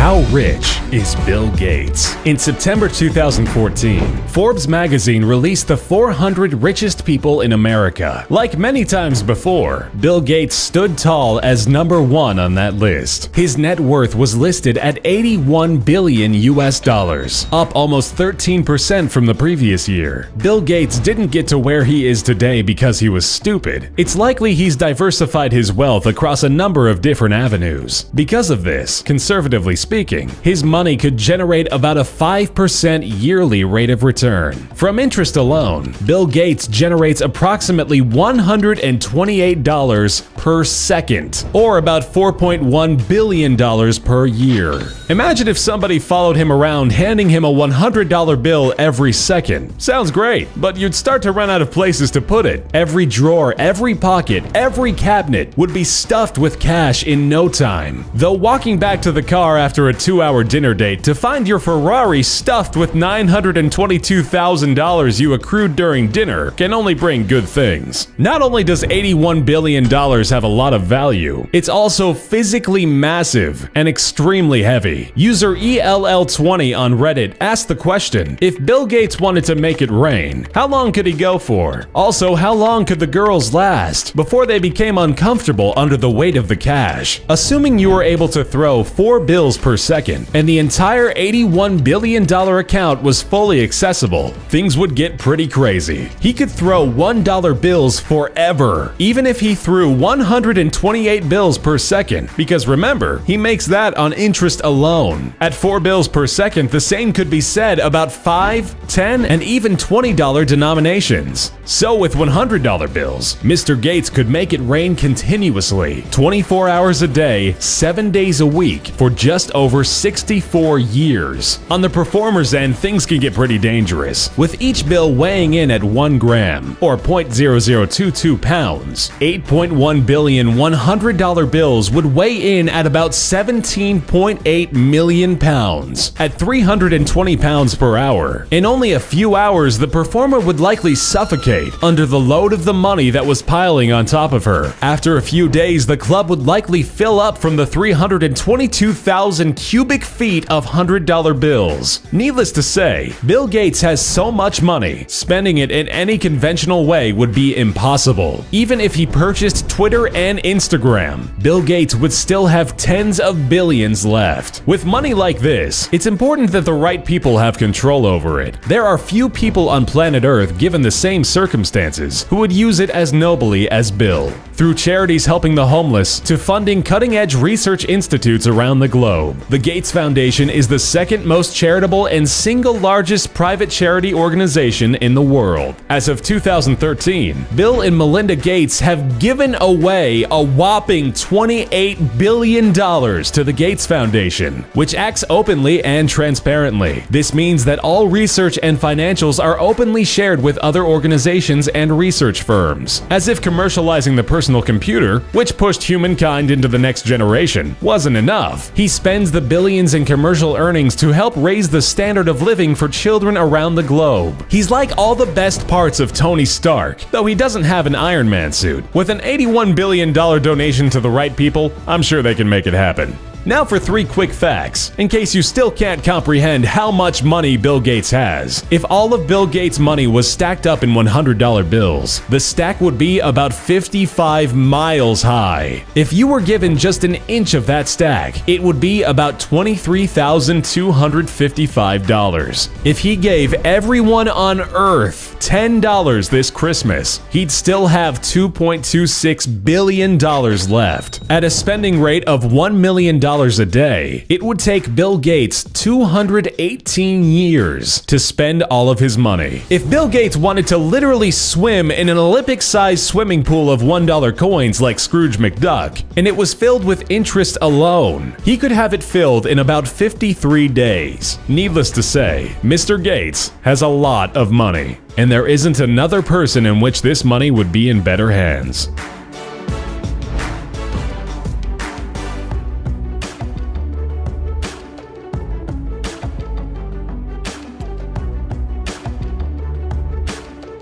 How rich is Bill Gates? In September 2014, Forbes magazine released the 400 richest people in America. Like many times before, Bill Gates stood tall as number one on that list. His net worth was listed at $81 billion, up almost 13% from the previous year. Bill Gates didn't get to where he is today because he was stupid. It's likely he's diversified his wealth across a number of different avenues. Because of this, conservatively speaking, his money could generate about a 5% yearly rate of return. From interest alone, Bill Gates generates approximately $128 per second, or about $4.1 billion per year. Imagine if somebody followed him around handing him a $100 bill every second. Sounds great, but you'd start to run out of places to put it. Every drawer, every pocket, every cabinet would be stuffed with cash in no time. Though walking back to the car after a 2-hour dinner date to find your Ferrari stuffed with $922,000 you accrued during dinner can only bring good things. Not only does $81 billion have a lot of value, it's also physically massive and extremely heavy. User ELL20 on Reddit asked the question, if Bill Gates wanted to make it rain, how long could he go for? Also, how long could the girls last before they became uncomfortable under the weight of the cash? Assuming you were able to throw 4 bills per second and the entire $81 billion account was fully accessible, things would get pretty crazy. He could throw $1 bills forever, even if he threw 128 bills per second, because remember, he makes that on interest alone. At 4 bills per second, the same could be said about $5, $10, and even $20 denominations. So with $100 bills, Mr. Gates could make it rain continuously, 24 hours a day, 7 days a week, for just over 64 years. On the performer's end, things can get pretty dangerous, with each bill weighing in at 1 gram, or 0.0022 pounds. 8.1 billion $100 bills would weigh in at about 17.8 million pounds, at 320 pounds per hour. In only a few hours, the performer would likely suffocate under the load of the money that was piling on top of her. After a few days, the club would likely fill up from the 322,000 cubic feet of $100 bills. Needless to say, Bill Gates has so much money, spending it in any conventional way would be impossible. Even if he purchased Twitter and Instagram, Bill Gates would still have tens of billions left. With money like this, it's important that the right people have control over it. There are few people on planet Earth, given the same circumstances, who would use it as nobly as Bill. Through charities helping the homeless to funding cutting-edge research institutes around the globe, the Gates Foundation is the second most charitable and single largest private charity organization in the world. As of 2013, Bill and Melinda Gates have given away a whopping $28 billion to the Gates Foundation, which acts openly and transparently. This means that all research and financials are openly shared with other organizations and research firms. As if commercializing the personal computer, which pushed humankind into the next generation, wasn't enough, he spends the billions in commercial earnings to help raise the standard of living for children around the globe. He's like all the best parts of Tony Stark, though he doesn't have an Iron Man suit. With an $81 billion donation to the right people, I'm sure they can make it happen. Now for 3 quick facts, in case you still can't comprehend how much money Bill Gates has. If all of Bill Gates' money was stacked up in $100 bills, the stack would be about 55 miles high. If you were given just an inch of that stack, it would be about $23,255. If he gave everyone on Earth $10 this Christmas, he'd still have $2.26 billion left. At a spending rate of $1 million a day, it would take Bill Gates 218 years to spend all of his money. If Bill Gates wanted to literally swim in an Olympic-sized swimming pool of $1 coins like Scrooge McDuck, and it was filled with interest alone, he could have it filled in about 53 days. Needless to say, Mr. Gates has a lot of money, and there isn't another person in which this money would be in better hands.